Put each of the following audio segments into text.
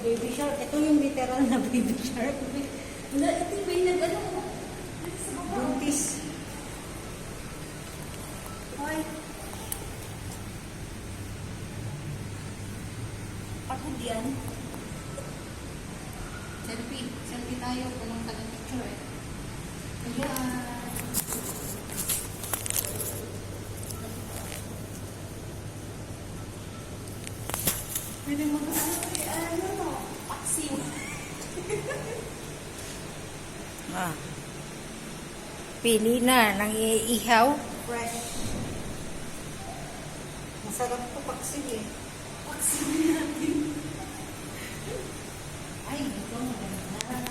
Baby shark. Ito yung literal na baby shark. Ito ba yung nag-ano? Buntis. Hoy. Pagod yan. Selfie. Selfie tayo. Walang taga-picture eh. Ayan. Pwede mag-ano, vaccine. Pili na ng iihaw. Fresh. Masarap to paksig eh. Vaccine natin. Ay, ito maganda.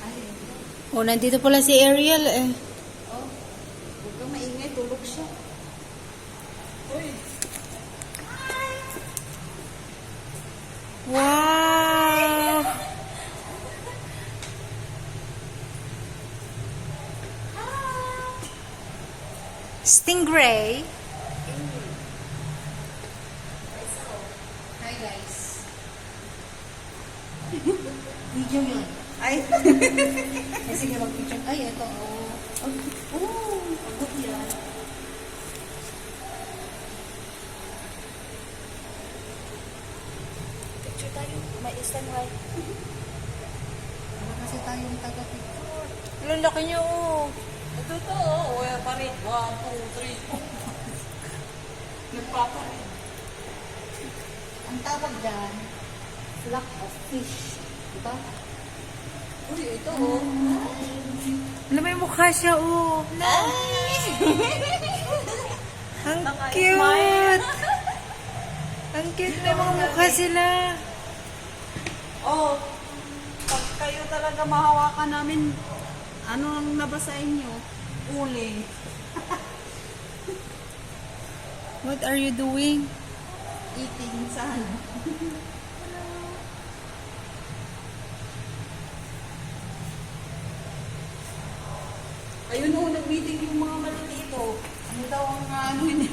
Ay, ito. O, nandito pala si Ariel eh. Oh, huwag kang maingay. Tulog siya. Uy. Wow! Stingray. Hi guys. Video yun. Ay. Sige, mag-picture. Ay, ito. Oh. Oh, pagod yan. Picture tayo. May isang like. Wala kasi tayong taga-picture. Lalaki niyo oh. Ito to, oh. Wala pa rin. 1, 2, 3. Nagpaparin. Ang tawag dyan, flock of fish. Diba? Uy, ito, oh. Alam, may mukha siya oh. Ang cute! Ang cute, may mga mukha sila. Oh, pag kayo talaga mahawakan namin, ano ang nabasahin nyo? Uli. What are you doing? Eating saan? Ayun o, nag-meeting yung mga maliliito. Ano daw ang ano yun?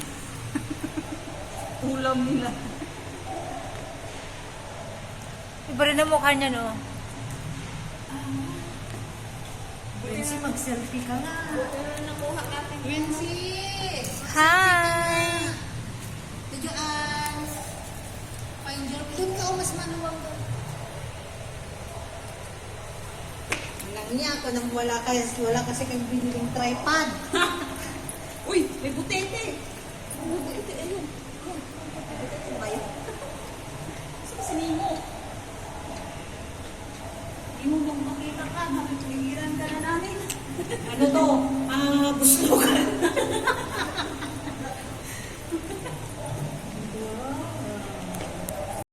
Ulam nila. Iba rin ang mukha niya no. Kasi mag-selfie ka nga. Pero nakuha natin. Wincy! Hi! Tujuan! Painjol. Doon ka o mas maluwang doon. Nang niya ako nang wala kasi kang biniling tripod. Uy, may butete!